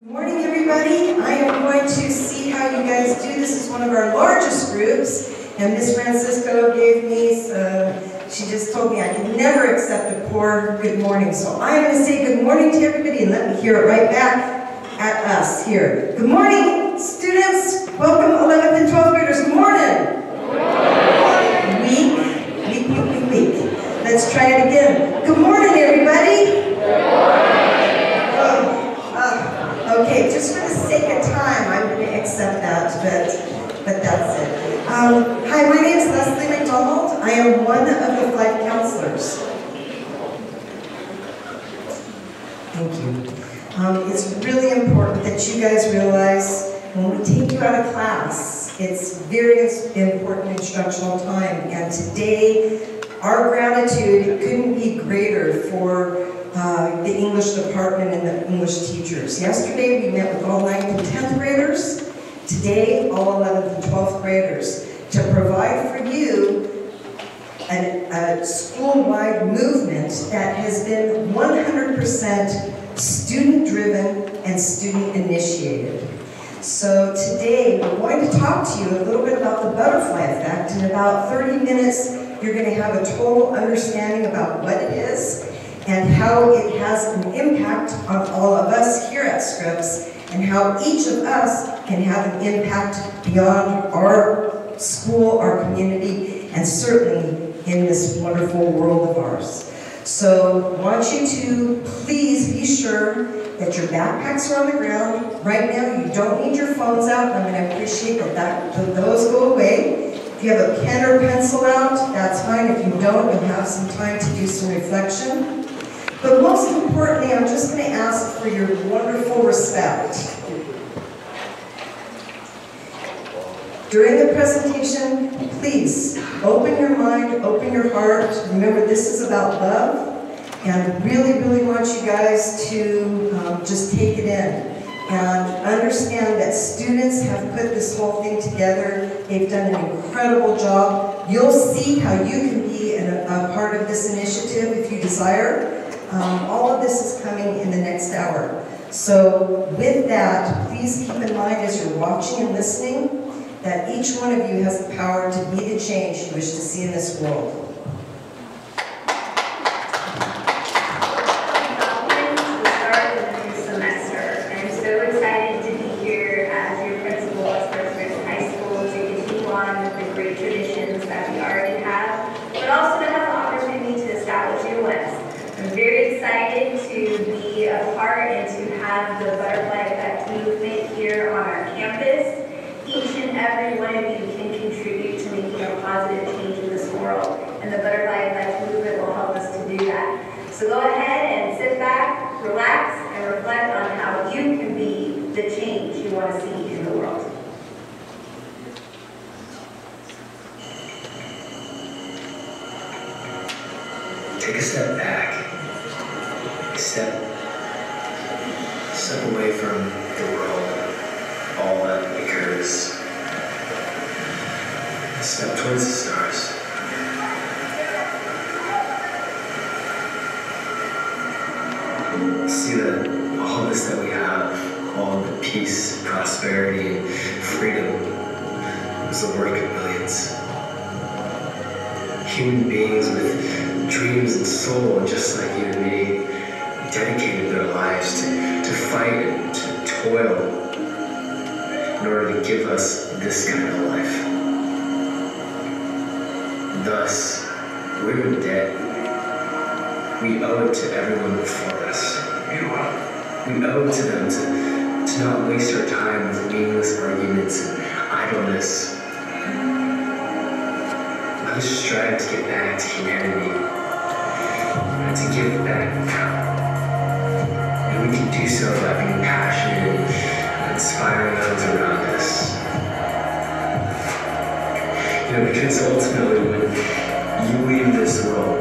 Good morning, everybody. I am going to see how you guys do. This is one of our largest groups, and Miss Francisco gave me, she just told me I can never accept a poor good morning. So I'm going to say good morning to everybody, and let me hear it right back at us here. Good morning, students. Welcome, 11th and 12th graders. Good morning. Week. Let's try it again. Good morning, everybody. Okay, just for the sake of time, I'm going to accept that, but that's it. Hi, my name is Leslie McDonald. I am one of the 5 counselors. Thank you. It's really important that you guys realize when we take you out of class, it's very important instructional time, and today, our gratitude couldn't be greater for the English department and the English teachers. Yesterday we met with all 9th and 10th graders. Today all 11th and 12th graders to provide for you a school-wide movement that has been 100% student-driven and student-initiated. So today we're going to talk to you a little bit about the butterfly effect. In about 30 minutes you're going to have a total understanding about what it is and how it has an impact on all of us here at Scripps, and how each of us can have an impact beyond our school, our community, and certainly in this wonderful world of ours. So I want you to please be sure that your backpacks are on the ground. Right now you don't need your phones out. I'm going to appreciate that those go away. If you have a pen or pencil out, that's fine. If you don't, you'll have some time to do some reflection. But most importantly, I'm just going to ask for your wonderful respect. During the presentation, please open your mind, open your heart. Remember, this is about love, and really, really want you guys to just take it in and understand that students have put this whole thing together. They've done an incredible job. You'll see how you can be a part of this initiative if you desire. All of this is coming in the next hour. So with that, please keep in mind as you're watching and listening that each one of you has the power to be the change you wish to see in this world. Welcome to the start of the new semester. I'm so excited to be here as your principal at Scripps High School to continue on with the great traditions that we already have, but also to have the opportunity to establish new ones. I'm very excited to be a part and to have the Butterfly Effect movement here on our campus. Each and every one of you can contribute to making a positive change in this world, and the Butterfly Effect movement will help us to do that. So go ahead and sit back, relax, and reflect on how you can be the change you want to see in the world. Take a step back. Step away from the world, all that occurs. Step towards the stars. See that all this that we have, all the peace, prosperity, and freedom is the work of millions. Human beings with dreams and soul, just like you and me, dedicated their lives to fight and to toil in order to give us this kind of life. Thus, we're in debt. We owe it to everyone before us. We owe it to them to not waste our time with meaningless arguments and idleness. Let us strive to get back to humanity and to give back. And we can do so by being passionate and inspiring those around us. Because ultimately when you leave this world,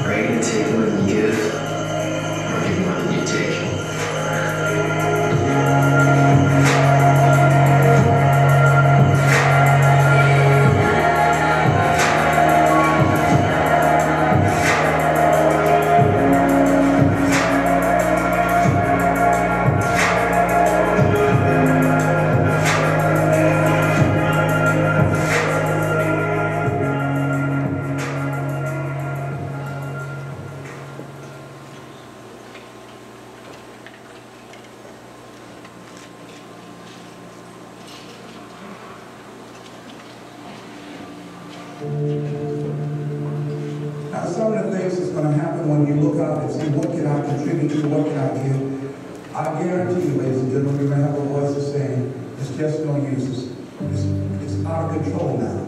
are you going to take more than you give, or give more than you take? Now, some of the things that's going to happen when you look out and see what can I contribute to, what can I give, I guarantee you, ladies and gentlemen, you're going to have a voice that's saying, it's just no use. It's out of control now.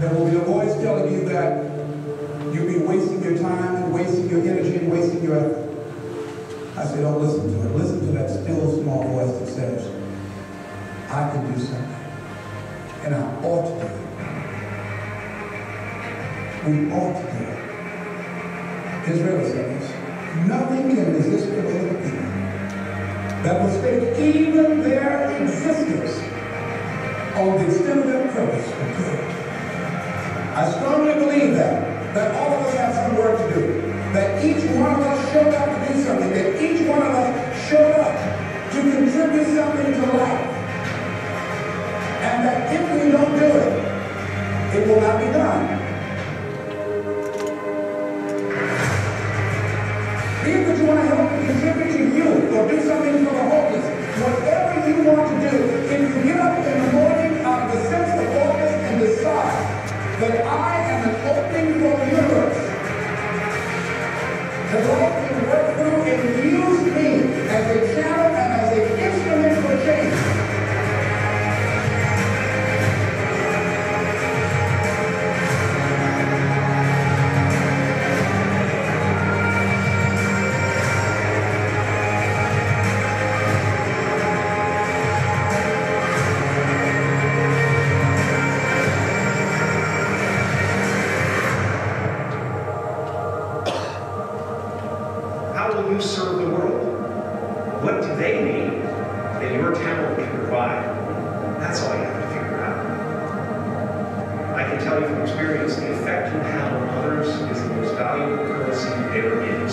There will be a voice telling you that you'll be wasting your time and wasting your energy and wasting your effort. I say, don't listen to it. Listen to that still small voice that says, I can do something. And I ought to do it. We ought to do it. Israel says, nothing can resist the will of the people that will stake even their existence on the extent of their purpose for good. I strongly believe that all of us have some work to do, that each one of us showed up to do something, that each one of us showed up to contribute something to life, and that if we don't do it, it will not be done. Be it that you want to help and contribute to youth or do something for the hopeless, whatever you want to do, if you get up in the morning out of the sense of focus and decide that I am an opening for the universe, that God can work through and use me as a channel and as an instrument for change. Serve the world. What do they need that your talent can provide? That's all you have to figure out. I can tell you from experience, the effect you have on others is the most valuable currency there is.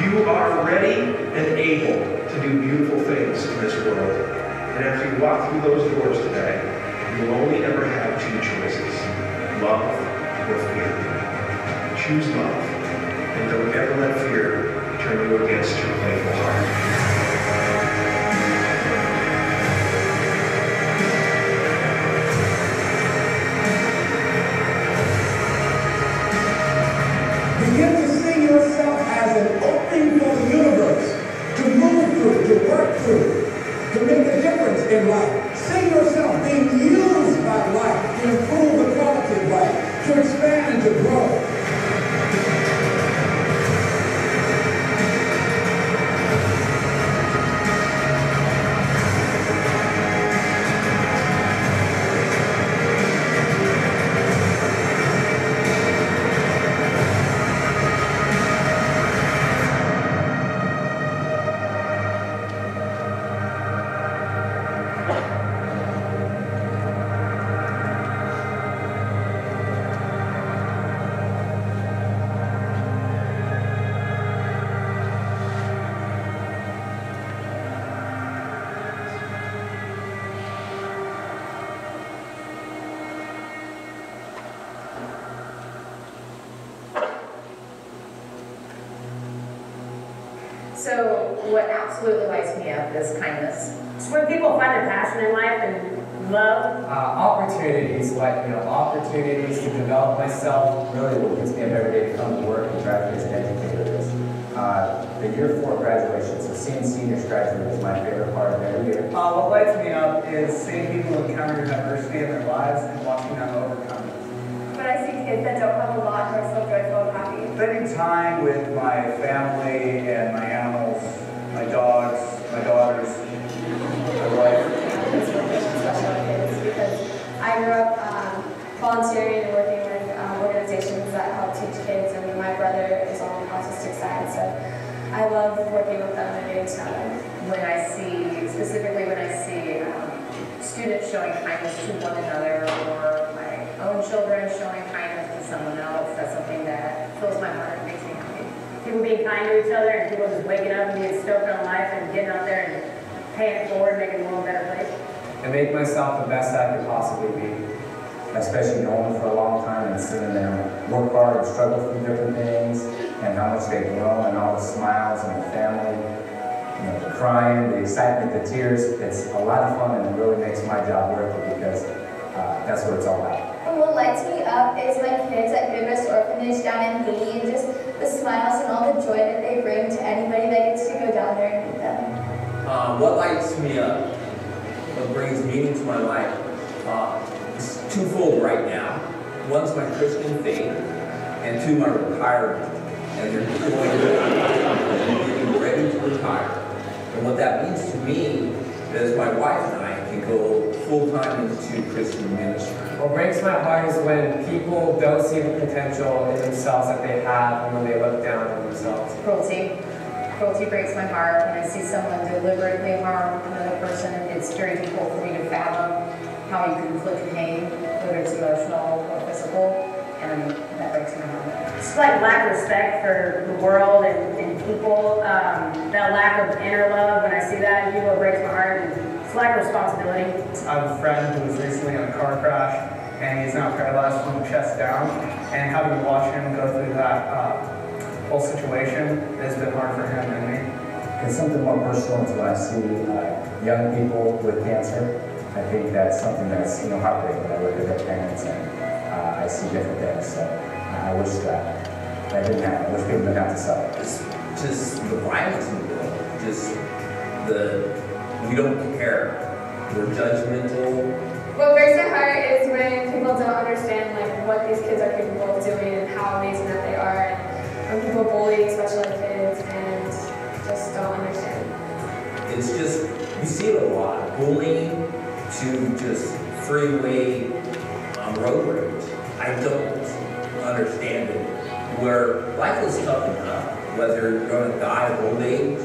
You are ready and able to do beautiful things in this world. And after you walk through those doors today, you will only ever have two choices, love or fear. Choose love, and don't ever let fear turn you against your playful heart. Begin to see yourself as an opening for the universe to move through, to work through, to make a difference in life. See yourself being used by life to improve the quality of life, to expand and to grow. So what absolutely lights me up is kindness. It's when people find their passion in life and love. Opportunities to develop myself. Really what gets me up every day to come to work and drive me as an educator is the year 4 graduation. So seeing seniors graduate is my favorite part of every year. What lights me up is seeing people encounter adversity in their lives and watching them overcome it. When I see kids that don't have a lot who are so joyful and happy. Spending time with my family and my animals, my dogs, my daughters, my wife. It's really special kids because I grew up volunteering and working with organizations that help teach kids, and my brother is on the autistic side, so I love working with them and getting to know them. Specifically when I see students showing kindness to one another, or my own children showing kindness to someone else, that's something that fills my heart and makes me happy. People being kind to each other and people just waking up and being stoked on life and getting out there and paying it forward, making the world a better place. And make myself the best I could possibly be. Especially knowing for a long time and seeing them work hard and struggle through different things, and how much they grow, and all the smiles and the family. crying, the excitement, the tears. It's a lot of fun, and it really makes my job worth it because that's what it's all about. And what lights me up is my kids at Good Rest Orphanage down in Haiti, and just the smiles and all the joy that they bring to anybody that gets to go down there and meet them. What lights me up, what brings meaning to my life, is twofold right now. One's my Christian faith, and two, my retirement. And they're getting ready to retire. And what that means to me is my wife and I can go full-time into Christian ministry. What breaks my heart is when people don't see the potential in themselves that they have and when they look down on themselves. Cruelty. Cruelty breaks my heart. When I see someone deliberately harm another person, it's very difficult for me to fathom how you can inflict pain, whether it's emotional or physical, and that breaks my heart. It's like lack of respect for the world and people. That lack of inner love, when I see that in people, it breaks my heart. It's lack of responsibility. I have a friend who was recently in a car crash, and he's now paralyzed from the chest down. And having watched him go through that whole situation has been hard for him and me. It's something more personal to when I see young people with cancer. I think that's something that's heartbreaking. I look at their parents and I see different things. So I wish that didn't happen. I wish people didn't have to suffer. It's just the violence in the world. Just we don't care. We're judgmental. What breaks my heart is when people don't understand what these kids are capable of doing and how amazing that they are, and when people bully special ed kids and just don't understand. It's just, you see it a lot. Bullying to just freeway road rage. I don't understand it. Where life is tough enough, whether you're going to die of old age,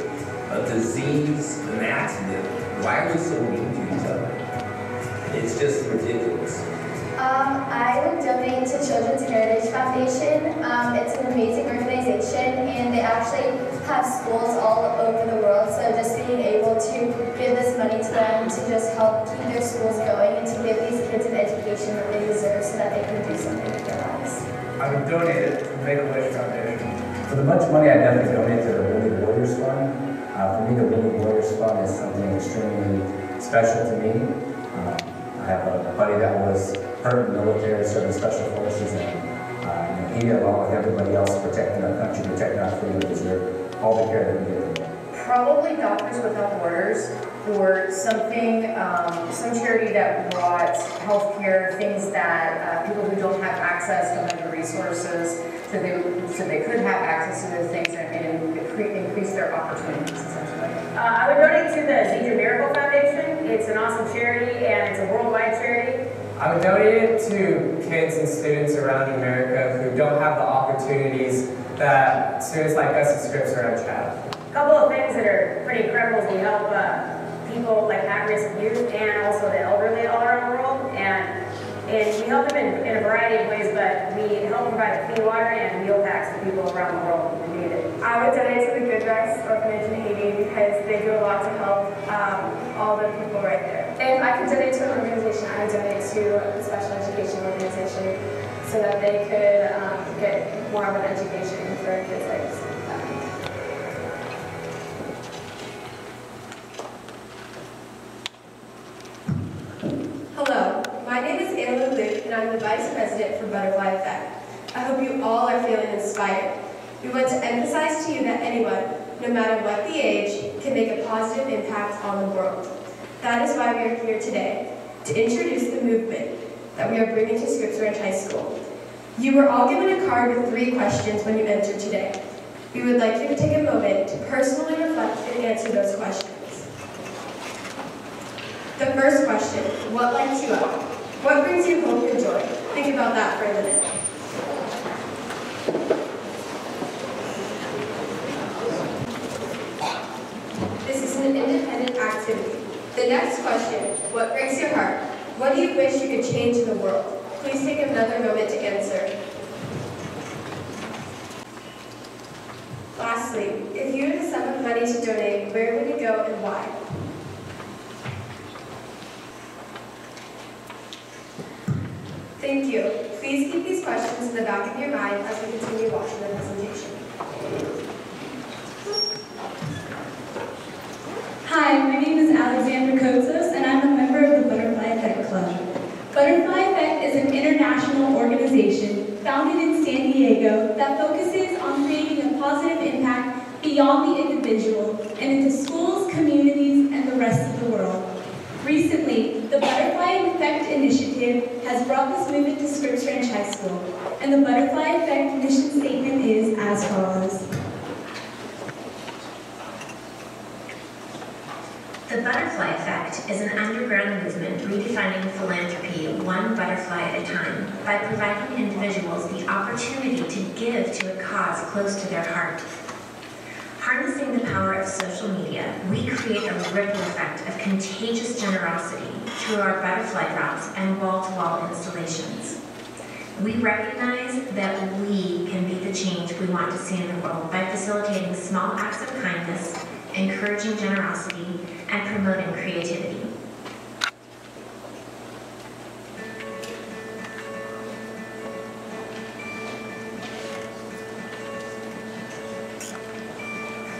a disease, an accident, why are we so mean to each other? It's just ridiculous. I would donate to Children's Heritage Foundation. It's an amazing organization, and they actually have schools all over the world, so just being able to give this money to them to just help keep their schools going and to give these kids an education that they deserve so that they can do something with their lives. I would donate it to the Make-A-Wish Foundation. For the much money, I definitely donate to the Wounded Warriors Fund. For me, the Wounded Warriors Fund is something extremely special to me. I have a buddy that was hurt in the military, serving special forces, and he, along with everybody else, protecting our country, protecting our freedom, deserve all the care that we give them. Probably Doctors Without Borders, or something, some charity that brought healthcare, things that people who don't have access, don't have the resources, so they could have access to those things and increase their opportunities, essentially. I would donate to the Zedra Miracle Foundation. It's an awesome charity, and it's a worldwide charity. I would donate it to kids and students around America who don't have the opportunities that students like us at Scripps Assembly have. A couple of things that are pretty incredible is we help people like at-risk youth and also the elderly all around the world. And we help them in a variety of ways, but we help provide clean water and meal packs to people around the world who need it. I would donate to the Good Rest Orphanage in Haiti because they do a lot to help all the people right there. If I could donate to an organization, I would donate to a special education organization so that they could get more of an education for kids like that. Hello, my name is Anna Luke, and I'm the Vice President for Butterfly Effect. I hope you all are feeling inspired. We want to emphasize to you that anyone, no matter what the age, can make a positive impact on the world. That is why we are here today, to introduce the movement that we are bringing to Scripps High School. You were all given a card with 3 questions when you entered today. We would like you to take a moment to personally reflect and answer those questions. The first question, what lights you up? What brings you hope and joy? Think about that for a minute. This is an independent activity. The next question, what breaks your heart? What do you wish you could change in the world? Please take another moment to answer. Lastly, if you had a sum of money to donate, where would it go and why? Thank you. Please keep these questions in the back of your mind as we continue watching the presentation. Hi, my name is Alexandra Kozos, and I'm a member of the Butterfly Effect Club. Butterfly Effect is an international organization founded in San Diego that focuses on creating a positive impact beyond the individual and into schools, communities, and the rest of the world. Recently, the Butterfly Effect Initiative has brought this movement to Scripps High School, and the Butterfly Effect mission statement is as follows. The Butterfly Effect is an underground movement redefining philanthropy one butterfly at a time by providing individuals the opportunity to give to a cause close to their heart. Harnessing the power of social media, we create a ripple effect of contagious generosity through our butterfly drops and wall-to-wall installations. We recognize that we can be the change we want to see in the world by facilitating small acts of kindness, encouraging generosity, and promoting creativity.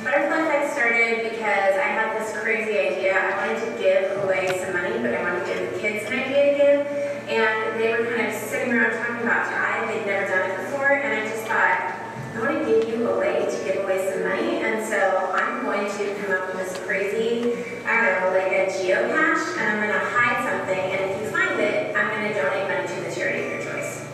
Butterfly Effect started because I had this crazy idea. I wanted to give away some money, but I wanted to give the kids an idea to give. And they were kind of sitting around talking about Tithe. They'd never done it before. And I just thought, I want to give you a way to give away some money. And so I'm going to come up with this crazy, I don't know, like a geocache. And I'm going to hide something. And if you find it, I'm going to donate money to the charity of your choice.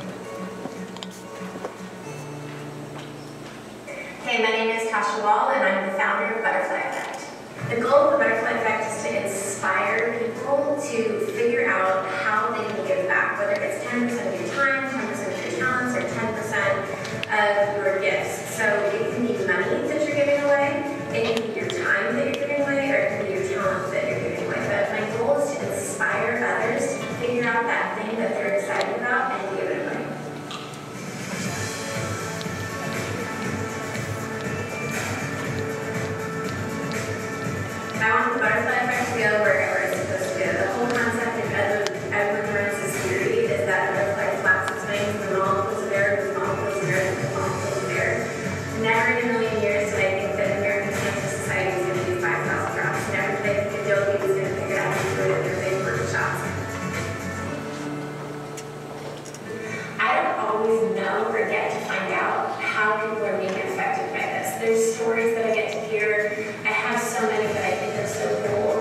Hey, my name is Tasha Wall, and I'm the founder of Butterfly Effect. The goal of the Butterfly Effect is to inspire people to figure out how they can give back, whether it's 10% of your time, 10% of your talents, or 10% of your gifts. So it can be money that you're giving away, it can be your time that you're giving away, or it can be your talents that you're giving away. But my goal is to inspire others to figure out that thing that they're excited about and give it away. I want the Butterfly Effect to go wherever it's supposed to go. The whole concept of Edward Burns' theory is that the butterfly flaps its wings, the molecules of air, the molecules of air, the molecules of air. Never in a million years did I think that American Cancer Society was going to do 5,000 drops. Never did I think Adobe was going to figure out how to do it with their big workshops. I don't always know or get to find out how people are being affected by this. There's stories that I get to hear. I have so many that I think are so cool.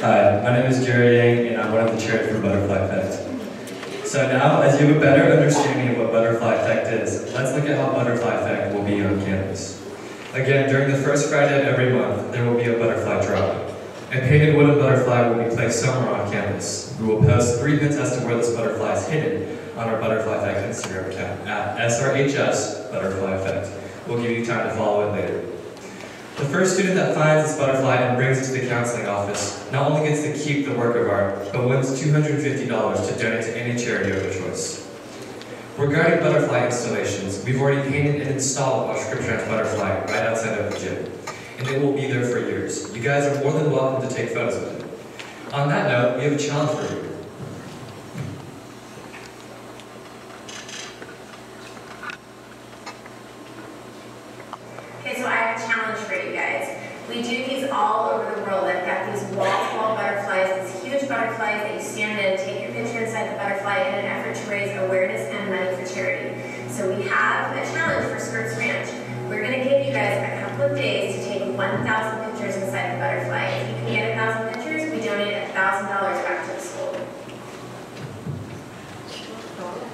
Hi, my name is Jerry Yang, and I'm one of the chairs for Butterfly Effect. So now, as you have a better understanding of what Butterfly Effect is, let's look at how Butterfly Effect will be on campus. Again, during the first Friday of every month, there will be a butterfly drop. A painted wooden butterfly will be placed somewhere on campus. We will post 3 hints as to where this butterfly is hidden on our Butterfly Effect Instagram account at SRHS Butterfly Effect. We'll give you time to follow it later. The first student that finds this butterfly and brings it to the counseling office not only gets to keep the work of art, but wins $250 to donate to any charity of their choice. Regarding butterfly installations, we've already painted and installed our Scripps butterfly right outside of the gym, and it will be there for years. You guys are more than welcome to take photos of it. On that note, we have a challenge for you. Okay, so I have a challenge for you guys. We do these all over the world. I've got these wall-to-wall butterflies, these huge butterflies that you stand in, take your picture inside the butterfly in an effort to raise awareness and money for charity. So we have a challenge for Scripps Ranch. We're going to give you guys a couple of days to take 1,000 pictures inside the butterfly. If you can get 1,000 pictures, we donate $1,000 back to the school.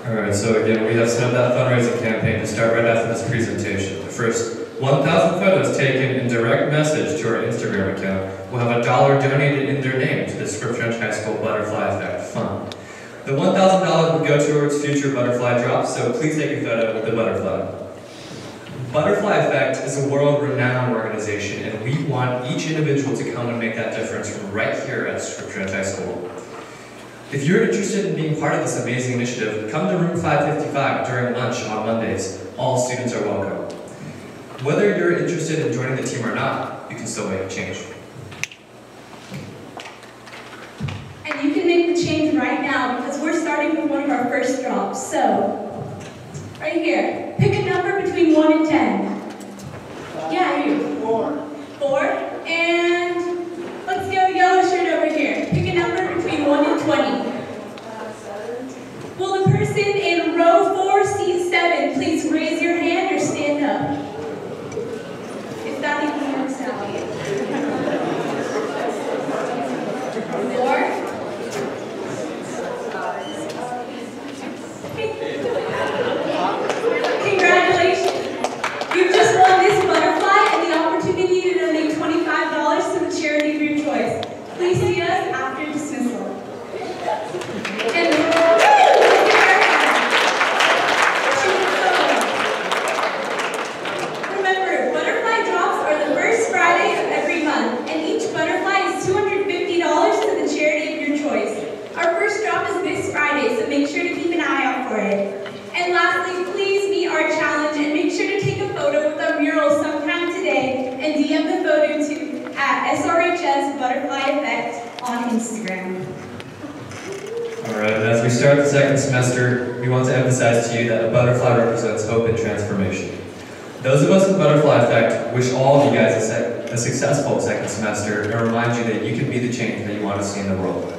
Alright, so again, we have set up that fundraising campaign to start right after this presentation. The first 1,000 photos taken in direct message to our Instagram account will have $1 donated in their name to the Scripps Ranch High School Butterfly Effect Fund. The $1,000 will go towards future butterfly drops, so please take a photo with the butterfly. Butterfly Effect is a world-renowned organization, and we want each individual to come and make that difference from right here at Scripps Ranch High School. If you're interested in being part of this amazing initiative, come to room 555 during lunch on Mondays. All students are welcome. Whether you're interested in joining the team or not, you can still make a change. And you can make the change right now because we're starting with one of our first drops. So, right here, pick a number between 1 and 10. Yeah, you. 4. 4. And let's go yellow shirt over here. Pick a number between 1 and 20. 7. Will the person in row 4, seat 7, please raise your hand or stand up? If that even works out. 4. Congratulations! You've just won this butterfly and the opportunity to donate $25 to the charity of your choice. Please see us after dismissal. And remember, butterfly drops are the first Friday of every month, and each butterfly is $250 to the charity of your choice. Our first drop is this Friday, so make sure to keep an eye out for it. And lastly, please meet our challenge and make sure to take a photo with our mural sometime today and DM the photo to @SRHS Butterfly Effect on Instagram. Alright, and as we start the second semester, we want to emphasize to you that a butterfly represents hope and transformation. Those of us in Butterfly Effect wish all of you guys a successful second semester and remind you that you can be the change that you want to see in the world.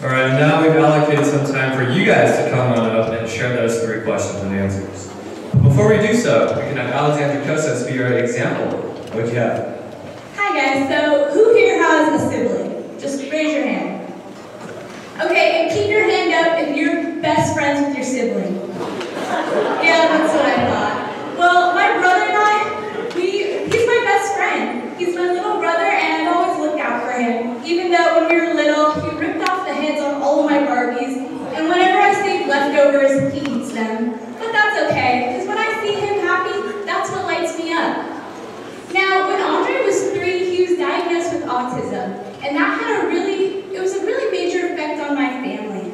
Alright, now we've allocated some time for you guys to come on up and share those 3 questions and answers. Before we do so, we can have Alexandra Kosas be your example. What'd you have? Hi guys, so who here has a sibling? Just raise your hand. Okay, and keep your hand up if you're best friends with your sibling. Yeah, that's what I thought. Well, my brother and I, he's my best friend. He's my little brother and I've always looked out for him. Even though when we were little, he ripped off the heads on all of my leftovers, he eats them. But that's okay, because when I see him happy, that's what lights me up. Now, when Andre was 3, he was diagnosed with autism, and that had it was a really major effect on my family.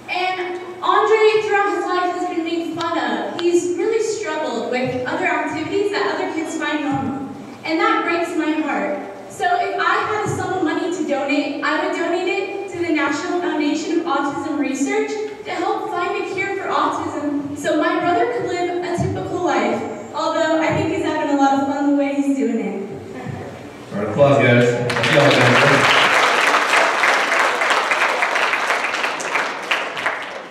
And Andre, throughout his life, has been made fun of. He's really struggled with other activities that other kids find normal, and that breaks my heart. So if I had a sum of money to donate, I would donate it to the National Foundation of Autism Research to help find a cure for autism so my brother could live a typical life, although I think he's having a lot of fun the way he's doing it. All right, applause, guys. Thank you all, guys.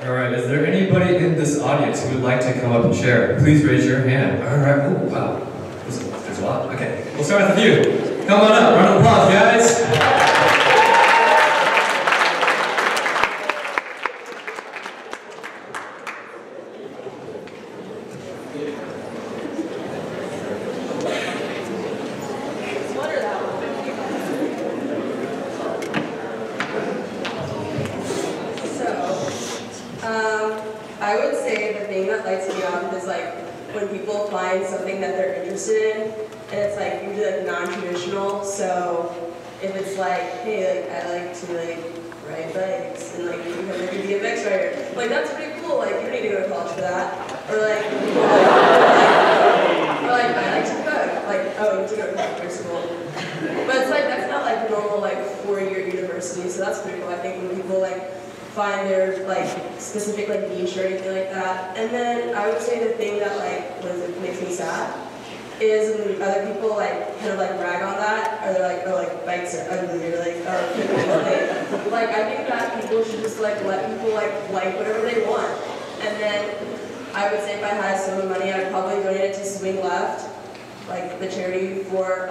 All right, is there anybody in this audience who would like to come up and share? Please raise your hand. All right, oh, wow. There's a lot. Okay, we'll start with you. Come on up, round of applause, guys. I would say the thing that lights me up is like when people find something that they're interested in, and it's like usually like non-traditional. So if it's like, hey, like I like to like ride bikes, and like you have to be a bike rider, like that's pretty cool. Like you don't need to go to college for that. Or like, I like to cook. Like oh, you have to go to culinary school. But it's like that's not like normal like 4-year university. So that's pretty cool. I think when people like find their like specific like niche or anything like that. And then I would say the thing that like makes me sad is when other people like kind of like brag on that, or they're like, oh like bikes are ugly, or like oh like I think that people should just like let people like whatever they want. And then I would say if I had so much money, I'd probably donate it to Swing Left, like the charity for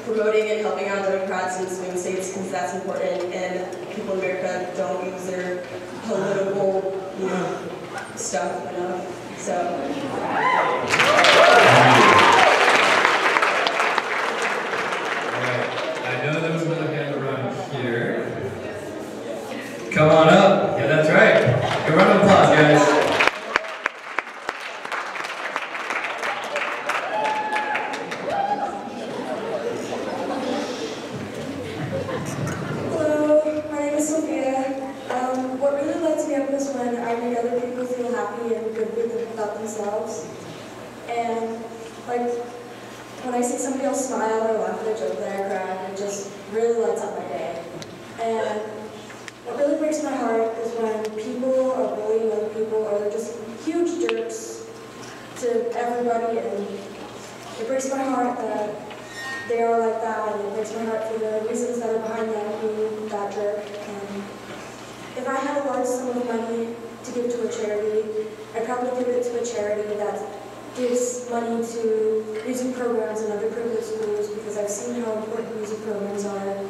promoting and helping out Democrats in swing states, because that's important, and people in America don't use their political, stuff enough. So. I know there was another hand around here. Come on up. Yeah, that's right. A round of applause, guys. And like when I see somebody else smile or laugh at a joke that I crack, it just really lights up my day. And what really breaks my heart is when people are bullying other people, or they're just huge jerks to everybody, and it breaks my heart that they are like that, and it breaks my heart for the reasons that are behind them being that jerk. And if I had a large sum of money to give to a charity, I'd probably give it to a charity that gives money to music programs and other privileged schools, because I've seen how important music programs are, and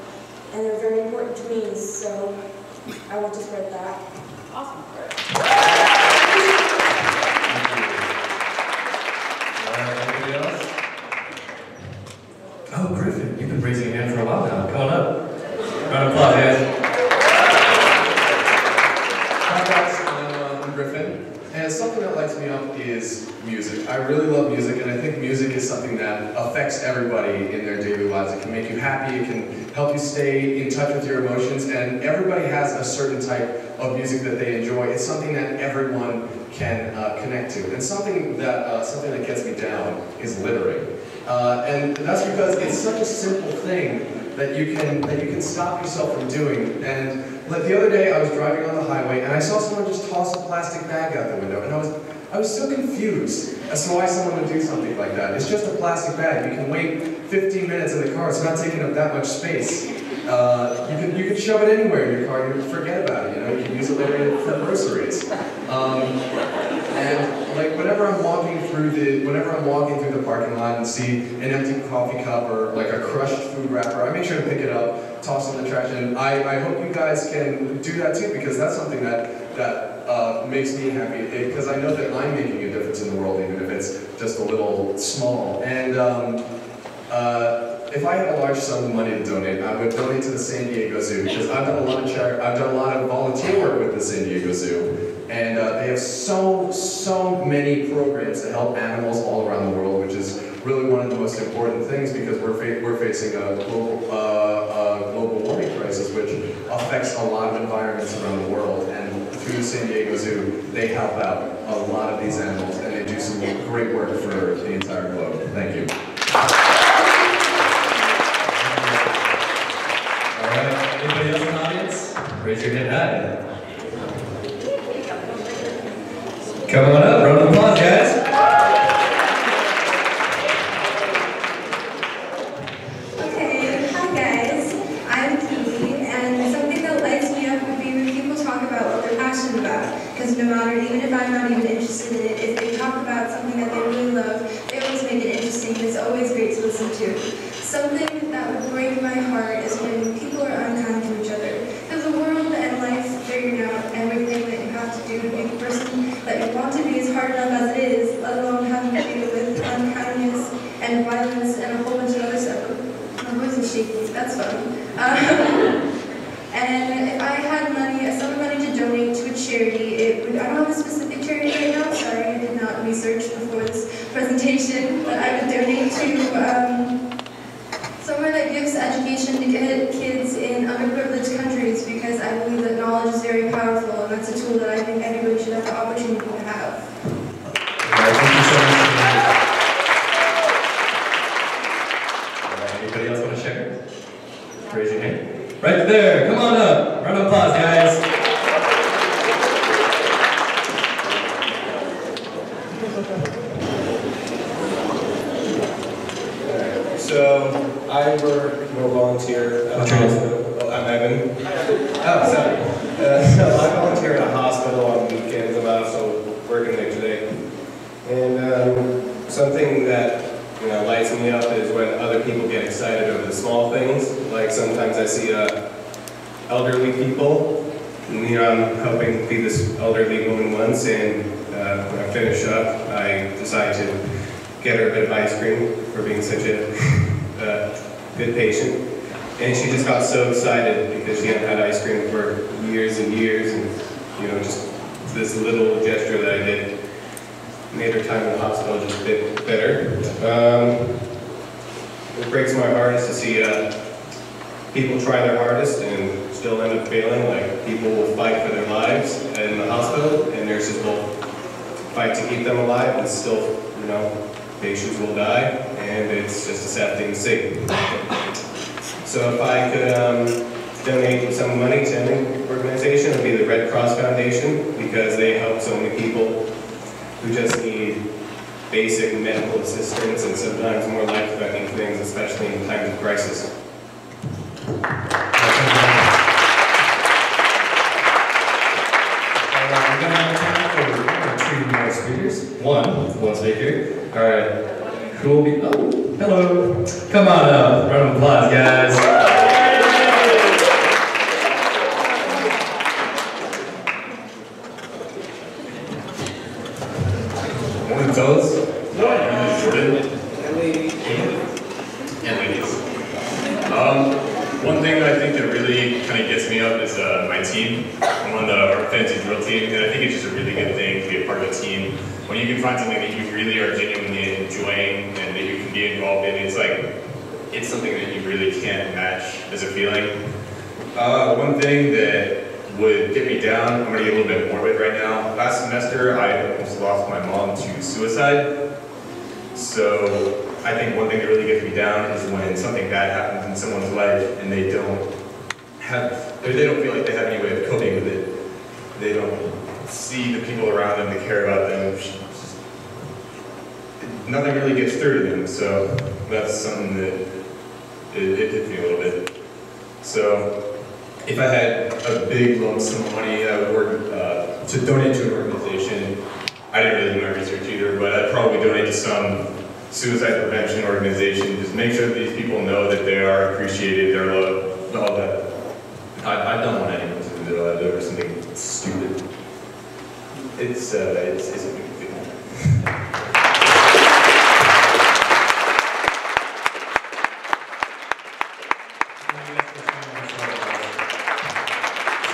they're very important to me, so I want to spread that. Awesome. Anybody else? Oh, Griffin, you've been raising your hand for a while now. Come on up. Round of applause, guys. Hi guys, I'm Griffin, and something that lights me up is music. I really love music, and I think music is something that affects everybody in their daily lives. It can make you happy, it can help you stay in touch with your emotions, and everybody has a certain type of music that they enjoy. It's something that everyone can connect to, and something that gets me down is littering, and that's because it's such a simple thing that you can stop yourself from doing. And like the other day, I was driving on the highway, and I saw someone just toss a plastic bag out the window, and I was so confused as to why someone would do something like that. It's just a plastic bag. You can wait 15 minutes in the car. It's not taking up that much space. You can shove it anywhere in your car and you forget about it. You can use it later for groceries. And like whenever I'm walking through the parking lot and see an empty coffee cup or like a crushed food wrapper, I make sure to pick it up, toss it in the trash, and I hope you guys can do that too, because that's something that makes me happy, because I know that I'm making a difference in the world, even if it's just a little small. And if I had a large sum of money to donate, I would donate to the San Diego Zoo because I've done a lot of volunteer work with the San Diego Zoo, and they have so many programs to help animals all around the world, which is really one of the most important things because we're facing a global warming crisis, which affects a lot of environments around the world. And through the San Diego Zoo, they help out a lot of these animals, and they do some great work for the entire globe. Thank you. All right, anybody else in the audience? Raise your hand high. Come on up, round of applause, guys. Okay, hi guys. I'm Katie, and something that lights me up would be when people talk about what they're passionate about. Because no matter, even if I'm not even interested in it, if they talk about something that they really love, they always make it interesting, and it's always great to listen to. Something that would break my heart is when people are unkind to each other. Because the world and life figuring out everything that you have to do to be the person that you want to be is hard enough as it is, let alone having to deal with unkindness and violence and a whole bunch of other stuff. My voice is shaking, that's fun. And if I had money, a sum of money to donate to a charity, it would, I don't have a specific charity right now, sorry, I did not research before this presentation, but I would donate to somewhere that gives education to get kids in underprivileged countries because I believe that knowledge is very powerful and that's a tool that I think everybody should have the opportunity to have. Thank you so much. All right, anybody else want to share? Raise your hand. Right there, come on up. Round of applause, guys. So, I volunteer at a hospital. Oh, I'm Evan. Oh, sorry. So I volunteer at a hospital on weekends. I'm also working there today. And something that lights me up is when other people get excited over the small things. Like sometimes I see elderly people. And, I'm helping feed this elderly woman once, and when I finish up, I decide to get her a bit of ice cream for being such a good patient. And she just got so excited because she hadn't had ice cream for years and years, and just this little gesture that I did made her time in the hospital just a bit better. What breaks my heart is to see people try their hardest and still end up failing. Like, people will fight for their lives in the hospital, and nurses will fight to keep them alive, and still, patients will die, and it's just a sad thing to see. So if I could donate some money to any organization, it would be the Red Cross Foundation, because they help so many people who just need basic medical assistance and sometimes more life-threatening things, especially in times of crisis. We're going to have time for 2 more speakers. One speaker. All right. Who will be? Oh, hello. Come on up. Round of applause, guys. Morning, fellas. Jordan. And ladies. One thing that I think that really kind of gets me up is my team. I'm on the Art Fantasy Drill team, and I think it's just a really good thing to be a part of a team. When you can find something that you really are genuinely enjoying and that you can be involved in, it's something that you really can't match as a feeling. One thing that would get me down, I'm going to get a little bit morbid right now. Last semester, I almost lost my mom to suicide. So I think one thing that really gets me down is when something bad happens in someone's life and they don't feel like they have any way of coping with it. They don't see the people around them that care about them. Nothing really gets through to them. So that's something that it hit me a little bit. So if I had a big lump sum of money, I would work to donate to an organization. I didn't really do my research either, but I'd probably donate to some suicide prevention organization. Just make sure that these people know that they are appreciated, they're loved, all that. I don't want anyone to do that over something stupid. It's a big feeling.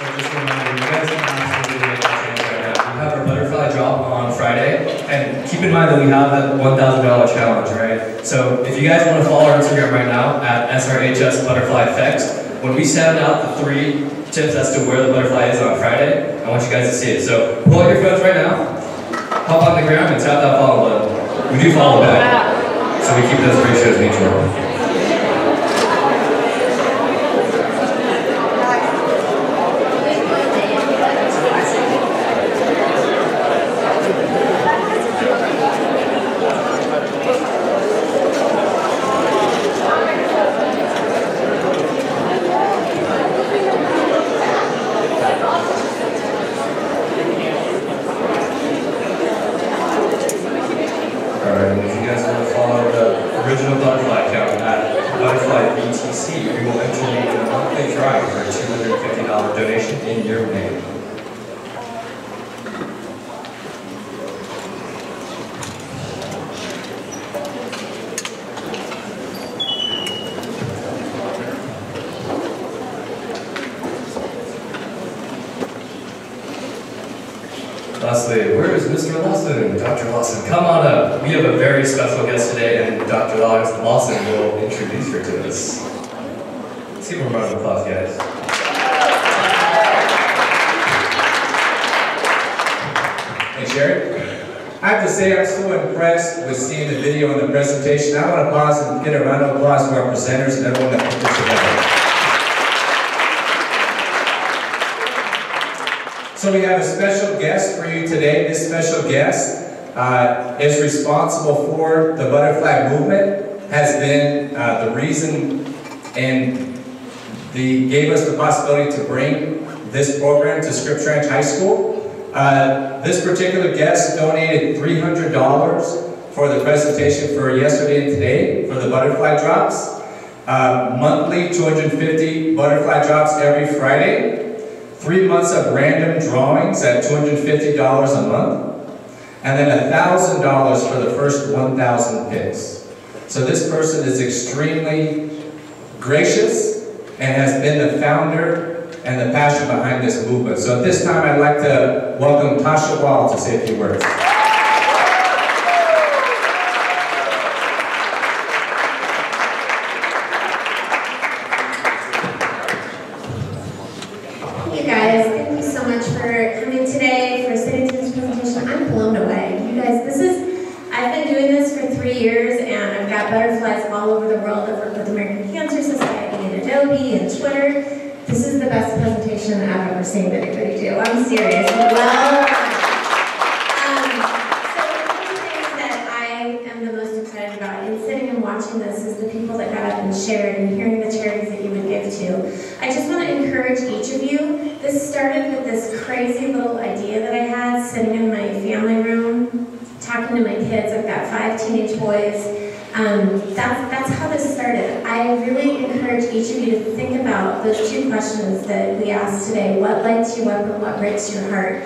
just a reminder, you guys can absolutely make that change right now. We have our butterfly drop on Friday, and keep in mind that we have that $1,000 challenge, right? So if you guys want to follow our Instagram right now at SRHS Butterfly Effects, when we send out the 3 tips as to where the butterfly is on Friday, I want you guys to see it. So pull out your phones right now, hop on the ground, and tap that follow button. We do follow back, so we keep those ratios mutual. Lastly, where is Mr. Lawson? Dr. Lawson, come on up. We have a very special guest today, and Dr. Lawson will introduce her to us. Let's give him a round of applause, guys. Hey, Sherry. I have to say I'm so impressed with seeing the video and the presentation. I want to pause and get a round of applause for our presenters and everyone that put this together. So we have a special guest for you today. This special guest is responsible for the butterfly movement, has been the reason and gave us the possibility to bring this program to Scripps Ranch High School. This particular guest donated $300 for the presentation for yesterday and today for the butterfly drops. Monthly 250 butterfly drops every Friday. 3 months of random drawings at $250 a month, and then $1,000 for the first 1,000 picks. So this person is extremely gracious and has been the founder and the passion behind this movement. So at this time, I'd like to welcome Tasha Wall to say a few words. Butterflies all over the world. I've worked with the American Cancer Society and Adobe and Twitter. This is the best presentation I've ever seen anybody do. I'm serious. Well, so one of the things that I am the most excited about in sitting and watching this is the people that got up and shared and hearing the charities that you would give to. I just want to encourage each of you. This started with this crazy little idea that I had sitting in my family room, talking to my kids. I've got 5 teenage boys. That's how this started. I really encourage each of you to think about those 2 questions that we asked today. What lights you up and what breaks your heart?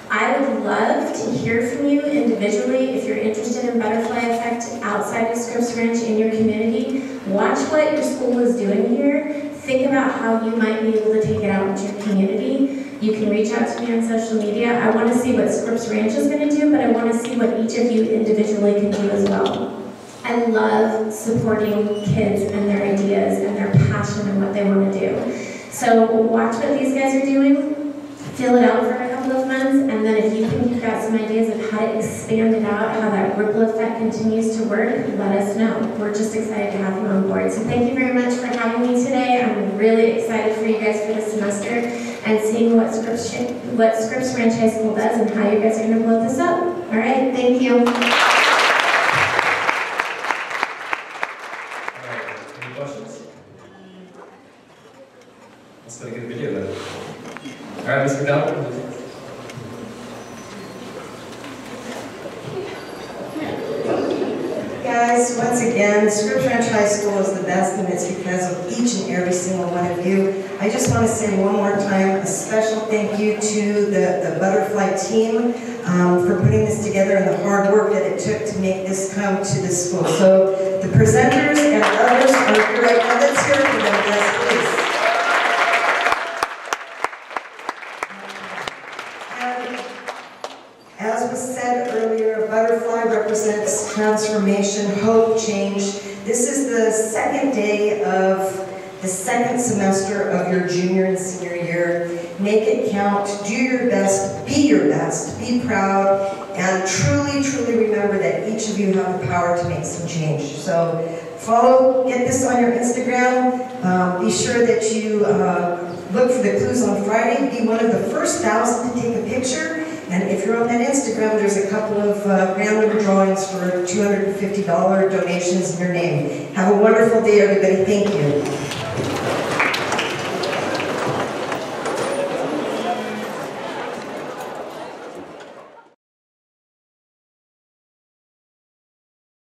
I would love to hear from you individually if you're interested in Butterfly Effect outside of Scripps Ranch in your community. Watch what your school is doing here. Think about how you might be able to take it out into your community. You can reach out to me on social media. I want to see what Scripps Ranch is going to do, but I want to see what each of you individually can do as well. I love supporting kids and their ideas and their passion and what they want to do. So watch what these guys are doing, fill it out for a couple of months, and then if you think you've got some ideas of how to expand it out, how that ripple effect continues to work, let us know. We're just excited to have you on board. So thank you very much for having me today. I'm really excited for you guys for this semester and seeing what Scripps Ranch High School does and how you guys are going to blow this up. All right, thank you. Let's get a good video then. All right, Mr. McDonald. Guys, once again, Scripps Ranch High School is the best, and it's because of each and every single one of you. I just want to say one more time a special thank you to the Butterfly team for putting this together and the hard work that it took to make this come to this school. So the presenters and others are great. Now let's hear from them, guys, please. semester of your junior and senior year. Make it count, do your best, be proud, and truly, truly remember that each of you have the power to make some change. So follow, get this on your Instagram. Be sure that you look for the clues on Friday. Be one of the first 1,000 to take a picture. And if you're on that Instagram, there's a couple of random drawings for $250 donations in your name. Have a wonderful day, everybody. Thank you.